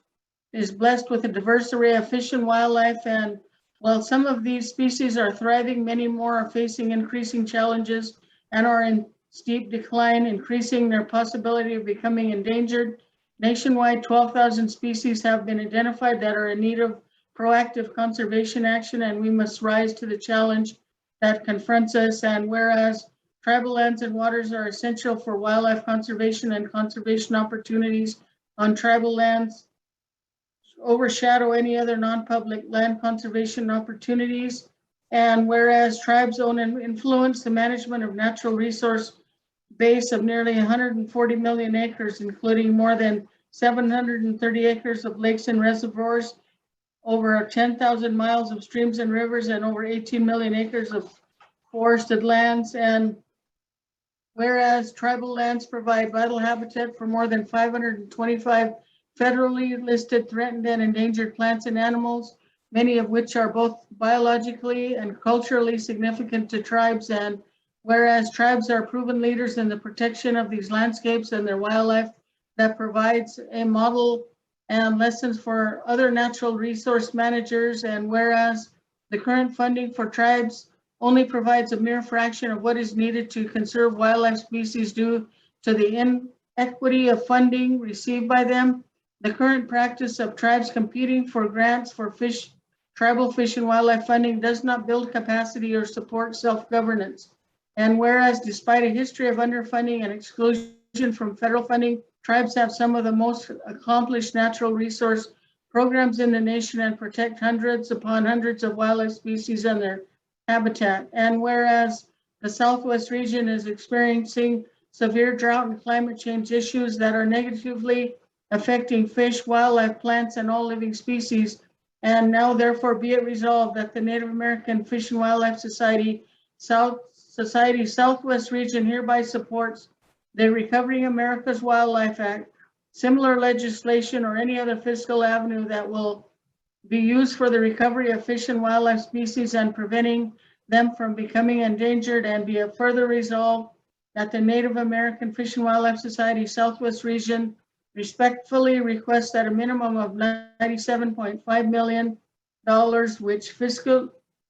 is blessed with a diverse array of fish and wildlife, and while some of these species are thriving, many more are facing increasing challenges and are in steep decline, increasing their possibility of becoming endangered. Nationwide, 12,000 species have been identified that are in need of proactive conservation action, and we must rise to the challenge that confronts us. And whereas tribal lands and waters are essential for wildlife conservation, and conservation opportunities on tribal lands overshadow any other non-public land conservation opportunities. And whereas tribes own and influence the management of natural resource base of nearly 140 million acres, including more than 730 acres of lakes and reservoirs, over 10,000 miles of streams and rivers, and over 18 million acres of forested lands. And whereas tribal lands provide vital habitat for more than 525 federally listed threatened and endangered plants and animals, many of which are both biologically and culturally significant to tribes. And whereas tribes are proven leaders in the protection of these landscapes and their wildlife, that provides a model and lessons for other natural resource managers. And whereas the current funding for tribes only provides a mere fraction of what is needed to conserve wildlife species due to the inequity of funding received by them, the current practice of tribes competing for grants for tribal fish and wildlife funding does not build capacity or support self-governance. And whereas despite a history of underfunding and exclusion from federal funding, tribes have some of the most accomplished natural resource programs in the nation and protect hundreds upon hundreds of wildlife species and their habitat. And whereas the Southwest region is experiencing severe drought and climate change issues that are negatively affecting fish, wildlife, plants, and all living species, and now therefore be it resolved that the Native American Fish and Wildlife Society Southwest region hereby supports the Recovering America's Wildlife Act, similar legislation, or any other fiscal avenue that will be used for the recovery of fish and wildlife species and preventing them from becoming endangered, and be a further resolve that the Native American Fish and Wildlife Society Southwest region respectfully requests that a minimum of $97.5 million, which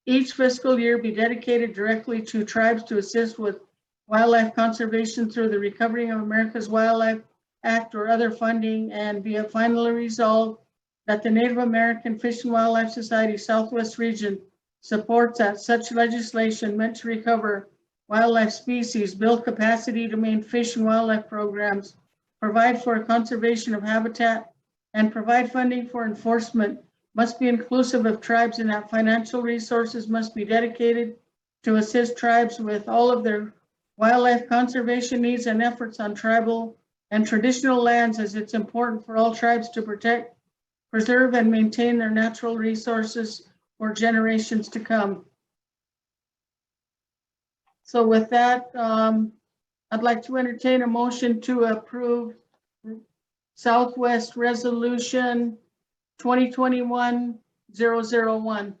each fiscal year be dedicated directly to tribes to assist with wildlife conservation through the Recovering of America's Wildlife Act or other funding, and be finally resolved that the Native American Fish and Wildlife Society Southwest region supports that such legislation meant to recover wildlife species, build capacity to maintain fish and wildlife programs, provide for conservation of habitat and provide funding for enforcement must be inclusive of tribes, and that financial resources must be dedicated to assist tribes with all of their wildlife conservation needs and efforts on tribal and traditional lands, as it's important for all tribes to protect, preserve, and maintain their natural resources for generations to come. So with that, I'd like to entertain a motion to approve Southwest Resolution 2021-001.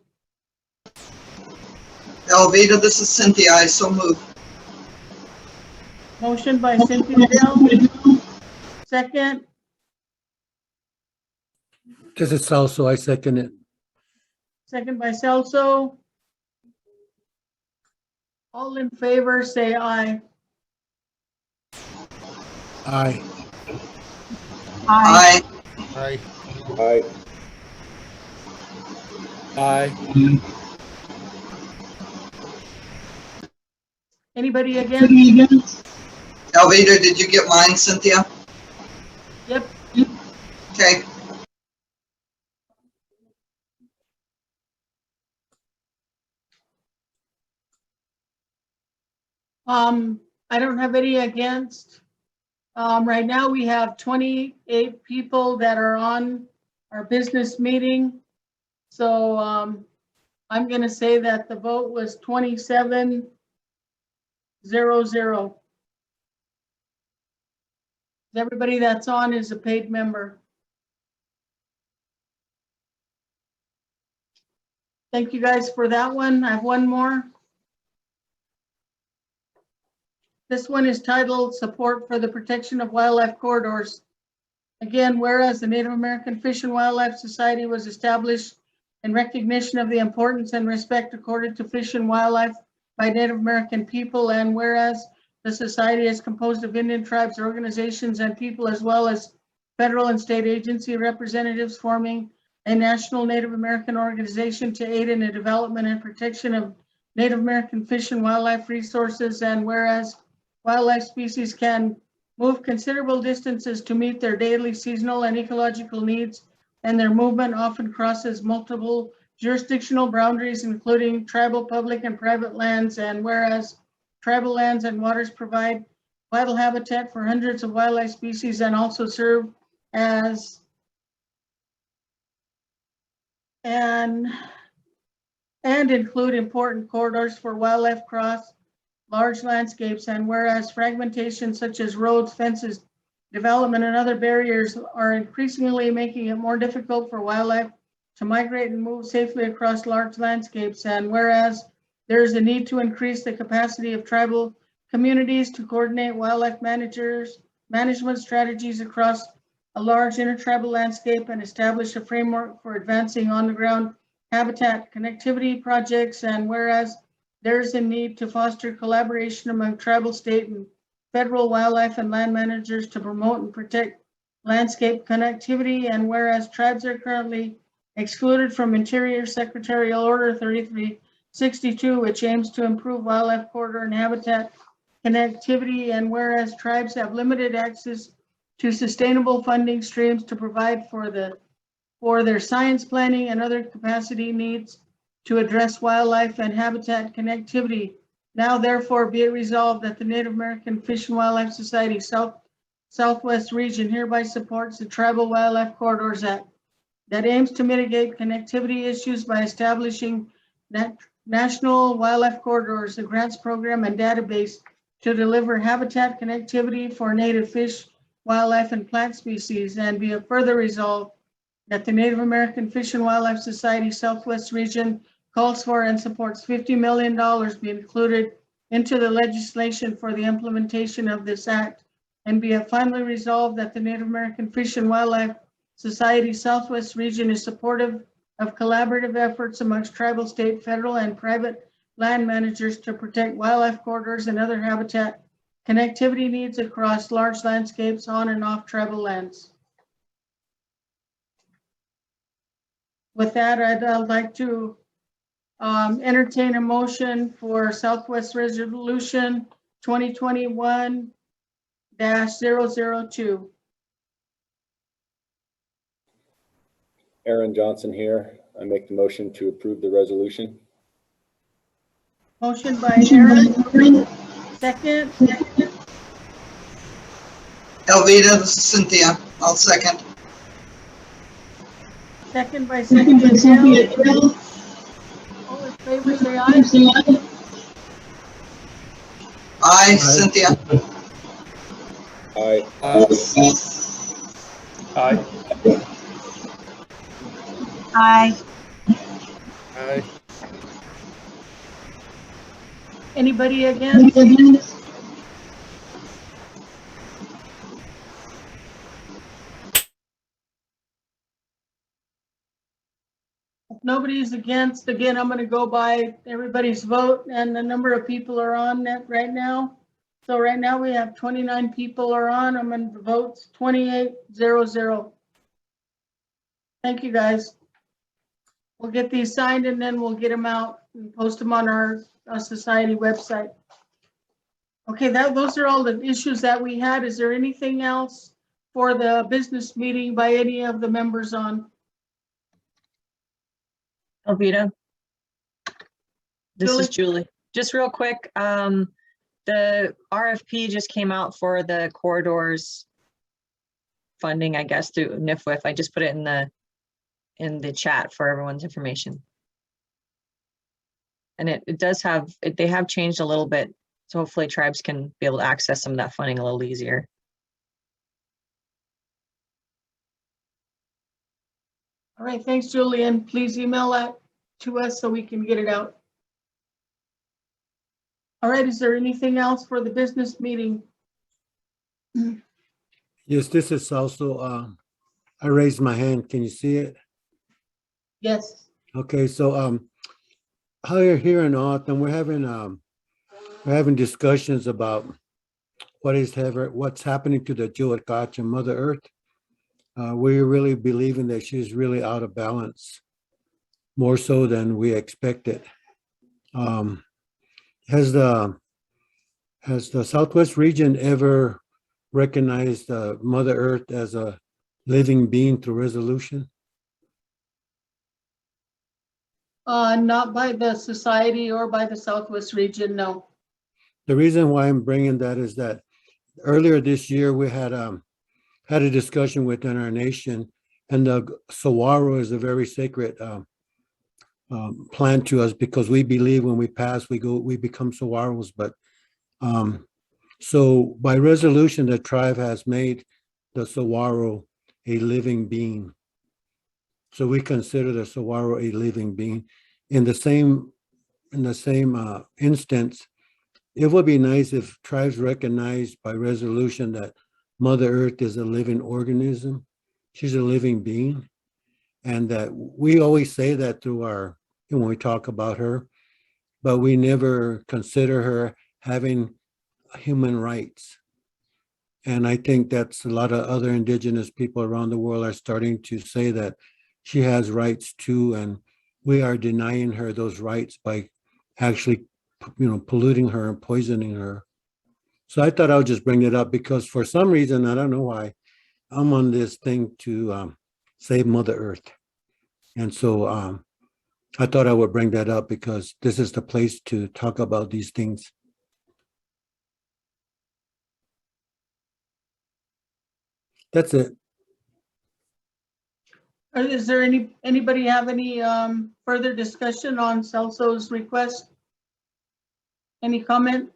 Alveda, this is Cynthia. I so move. Motion by Cynthia Bell. Second, This is Salso, I second it. second by Celso. All in favor, say aye. Aye. Aye. Aye. Aye. Aye. Anybody against? Alveda, did you get mine, Cynthia? Yep. Okay. I don't have any against. Right now we have 28 people that are on our business meeting. So I'm going to say that the vote was 27-0-0. Everybody that's on is a paid member. Thank you guys for that one. I have one more. This one is titled Support for the Protection of Wildlife Corridors. Again, whereas the Native American Fish and Wildlife Society was established in recognition of the importance and respect accorded to fish and wildlife by Native American people, and whereas the society is composed of Indian tribes, organizations, and people, as well as federal and state agency representatives, forming a national Native American organization to aid in the development and protection of Native American fish and wildlife resources, and whereas wildlife species can move considerable distances to meet their daily, seasonal, and ecological needs, and their movement often crosses multiple jurisdictional boundaries, including tribal, public, and private lands, and whereas tribal lands and waters provide vital habitat for hundreds of wildlife species and also serve as and include important corridors for wildlife cross large landscapes, and whereas fragmentation such as roads, fences, development, and other barriers are increasingly making it more difficult for wildlife to migrate and move safely across large landscapes, and whereas there is a need to increase the capacity of tribal communities to coordinate wildlife management strategies across a large intertribal landscape and establish a framework for advancing on-the-ground habitat connectivity projects, and whereas there is a need to foster collaboration among tribal, state, and federal wildlife and land managers to promote and protect landscape connectivity, and whereas tribes are currently excluded from Interior Secretarial Order 3362, which aims to improve wildlife corridor and habitat connectivity, and whereas tribes have limited access to sustainable funding streams to provide for their science planning and other capacity needs to address wildlife and habitat connectivity. Now therefore be it resolved that the Native American Fish and Wildlife Society Southwest Region hereby supports the Tribal Wildlife Corridors Act that aims to mitigate connectivity issues by establishing national wildlife corridors, a grants program and database to deliver habitat connectivity for native fish, wildlife, and plant species, and be it further resolved that the Native American Fish and Wildlife Society Southwest Region calls for and supports $50 million be included into the legislation for the implementation of this act, and be it finally resolved that the Native American Fish and Wildlife Society Southwest Region is supportive of collaborative efforts amongst tribal, state, federal, and private land managers to protect wildlife corridors and other habitat connectivity needs across large landscapes on and off tribal lands. With that, I'd like to entertain a motion for Southwest Resolution 2021-002. Aaron Johnson here. I make the motion to approve the resolution. Motion by Aaron, second. Alveda, this is Cynthia. I'll second. Second by Cynthia Hill. All in favor, say aye. Aye, Cynthia. Aye. Aye. Aye. Aye. Anybody against? If nobody's against, again, I'm gonna go by everybody's vote and the number of people are on that right now. So right now we have 29 people are on. I'm gonna vote 28-0-0. Thank you, guys. We'll get these signed and then we'll get them out and post them on our society website. Okay, those are all the issues that we had. Is there anything else for the business meeting by any of the members on? Alveda. This Julie? is Julie. Just real quick, the RFP just came out for the corridors funding, I guess, through NAFWS. I just put it in the chat for everyone's information. And it does have, they have changed a little bit. So hopefully tribes can be able to access some of that funding a little easier. All right, thanks, Julian. Please email that to us so we can get it out. All right, is there anything else for the business meeting? Yes, this is also, I raised my hand. Can you see it? Yes. Okay, so here in Autumn, we're having discussions about what's happening to the Jewett Mother Earth. We're really believing that she's really out of balance, more so than we expected. Has the Southwest region ever recognized Mother Earth as a living being through resolution? Not by the society or by the Southwest region, no. The reason why I'm bringing that is that earlier this year we had a discussion within our nation, and the saguaro is a very sacred plant to us because we believe when we pass, we become saguaros. But so by resolution, the tribe has made the saguaro a living being. So we consider the saguaro a living being. In the same instance, it would be nice if tribes recognized by resolution that Mother Earth is a living organism. She's a living being. And that we always say that through when we talk about her, but we never consider her having human rights. And I think that's a lot of other indigenous people around the world are starting to say that she has rights too, and we are denying her those rights by actually, polluting her and poisoning her. So I thought I would just bring it up because for some reason, I don't know why, I'm on this thing to save Mother Earth. And so I thought I would bring that up because this is the place to talk about these things. That's it. Is there anybody have any further discussion on Celso's request? Any comment?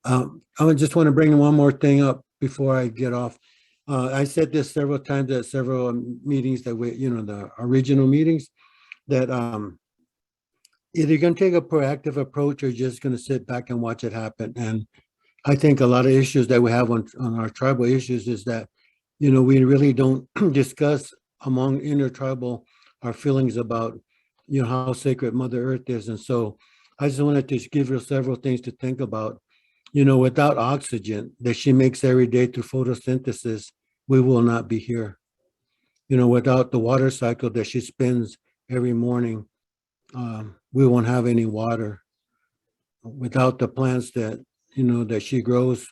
I just want to bring one more thing up before I get off. I said this several times at several meetings that the original meetings, that either you're going to take a proactive approach or just going to sit back and watch it happen. And I think a lot of issues that we have on our tribal issues is that, we really don't discuss among intertribal our feelings about, how sacred Mother Earth is. And so I just wanted to give you several things to think about. Without oxygen that she makes every day through photosynthesis, we will not be here. Without the water cycle that she spins every morning, we won't have any water. Without the plants that, that she grows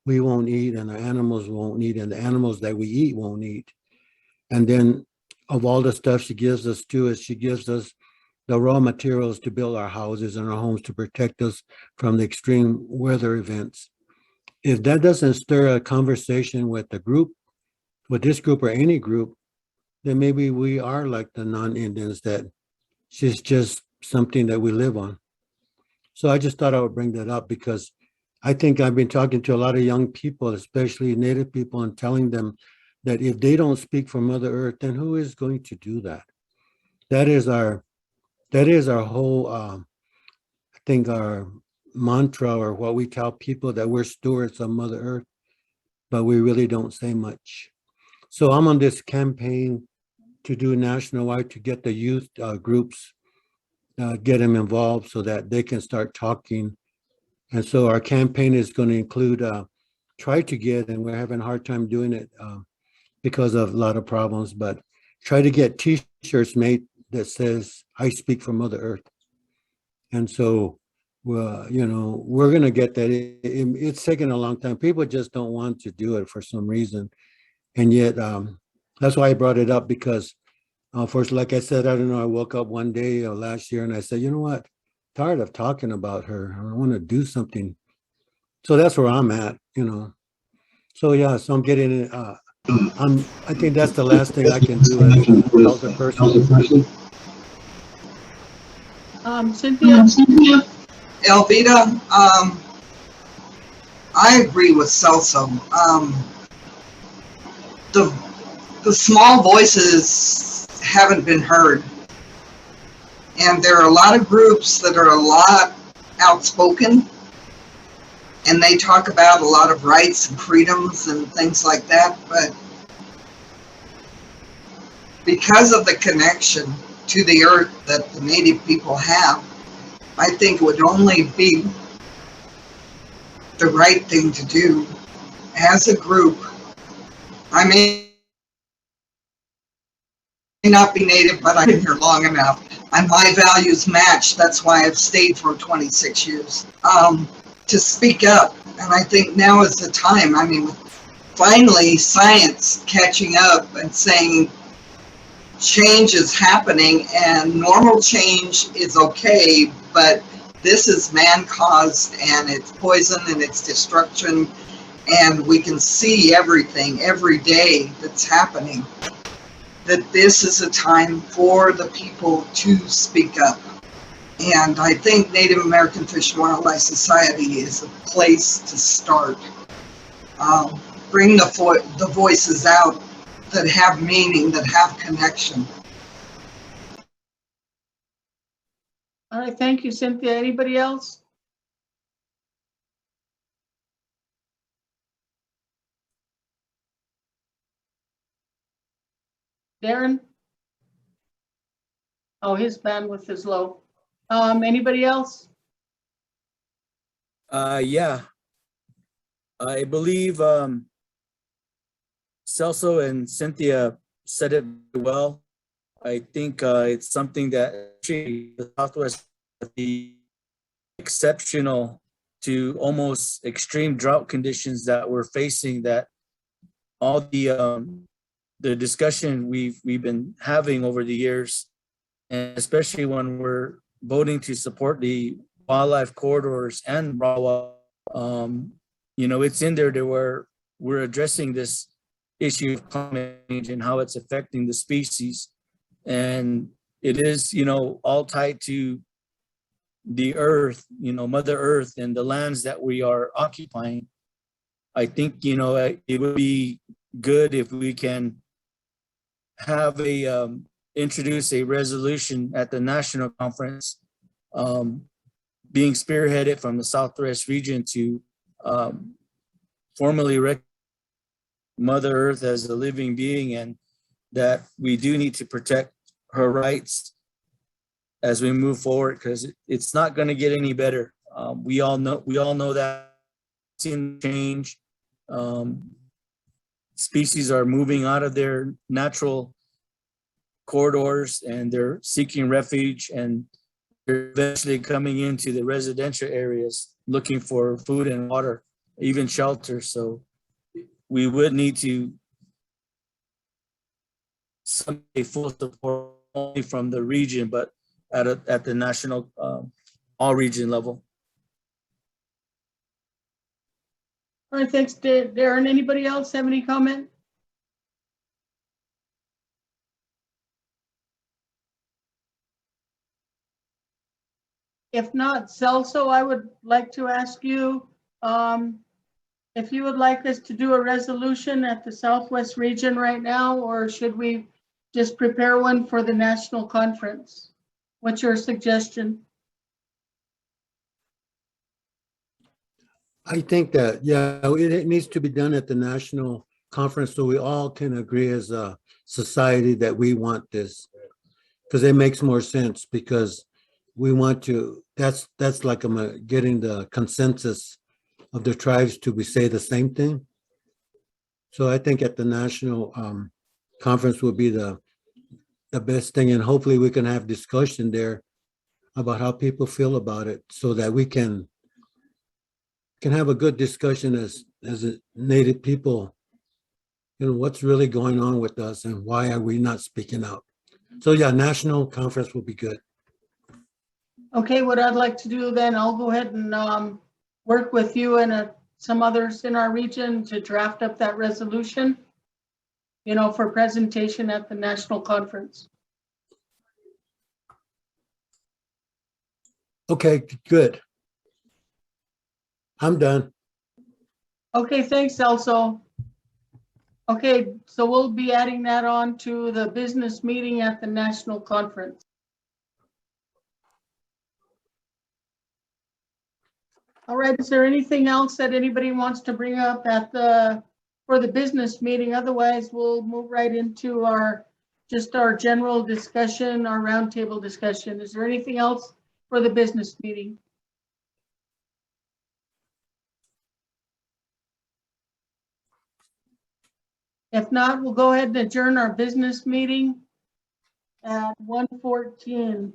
we won't eat and our animals won't eat and the animals that we eat won't eat. And then of all the stuff she gives us too, is she gives us the raw materials to build our houses and our homes to protect us from the extreme weather events. If that doesn't stir a conversation with the group, with this group or any group, then maybe we are like the non-Indians, that she's just something that we live on. So I just thought I would bring that up because I think I've been talking to a lot of young people, especially Native people, and telling them that if they don't speak for Mother Earth, then who is going to do that? That is our whole, I think our mantra, or what we tell people, that we're stewards of Mother Earth, but we really don't say much. So I'm on this campaign to do national-wide to get the youth groups, get them involved so that they can start talking. And so our campaign is going to include, try to get, and we're having a hard time doing it because of a lot of problems, but try to get t-shirts made that says, I speak for Mother Earth. And so, you know, we're going to get that. It's taken a long time. People just don't want to do it for some reason. And yet, that's why I brought it up, because first, like I said, I don't know, I woke up one day last year and I said, you know what, tired of talking about her. I want to do something. So that's where I'm at, you know. So yeah, so I'm getting it. I think that's the last thing I can do as an elder person. Cynthia? Elvita, I agree with Celso. The small voices haven't been heard. And there are a lot of groups that are a lot outspoken, and they talk about a lot of rights and freedoms and things like that, but because of the connection to the earth that the Native people have, I think it would only be the right thing to do as a group. I may not be Native, but I've been here long enough, and my values match. That's why I've stayed for 26 years, to speak up. And I think now is the time. I mean, finally science catching up and saying change is happening, and normal change is okay, but this is man-caused, and it's poison and it's destruction, and we can see everything every day that's happening. That this is a time for the people to speak up. And I think Native American Fish and Wildlife Society is a place to start. Bring the voices out that have meaning, that have connection. All right, thank you, Cynthia. Anybody else? Darren? Oh, his bandwidth is low. Anybody else? Yeah. I believe Celso and Cynthia said it well. I think it's something that the Southwest is exceptional to almost extreme drought conditions that we're facing, that all the discussion we've been having over the years, and especially when we're voting to support the wildlife corridors and raw, you know, it's in there to where we're addressing this issue of climate change and how it's affecting the species. And it is, you know, all tied to the earth, you know, Mother Earth and the lands that we are occupying. I think, you know, it would be good if we can have introduce a resolution at the national conference, being spearheaded from the Southwest region to formally recognize Mother Earth as a living being, and that we do need to protect her rights as we move forward, because it's not going to get any better. We all know that in change. Species are moving out of their natural corridors and they're seeking refuge, and they're eventually coming into the residential areas looking for food and water. even shelter. So we would need to some full support only from the region, but at the national all region level. All right, thanks, Darren. Anybody else have any comment? If not, Celso, I would like to ask you if you would like us to do a resolution at the Southwest region right now, or should we just prepare one for the national conference? What's your suggestion? I think that, yeah, it needs to be done at the national conference so we all can agree as a society that we want this. Because it makes more sense because we want to, that's like I'm getting the consensus of the tribes to be say the same thing. So I think at the national conference will be the best thing, and hopefully we can have discussion there about how people feel about it so that we can have a good discussion as a Native people, you know, what's really going on with us and why are we not speaking out? So yeah, national conference will be good. Okay, what I'd like to do then, I'll go ahead and work with you and some others in our region to draft up that resolution, you know, for presentation at the national conference. Okay, good. I'm done. Okay, thanks, Celso. Okay, so we'll be adding that on to the business meeting at the national conference. All right, is there anything else that anybody wants to bring up for the business meeting? Otherwise, we'll move right into our general discussion, our roundtable discussion. Is there anything else for the business meeting? If not, we'll go ahead and adjourn our business meeting at 1:14.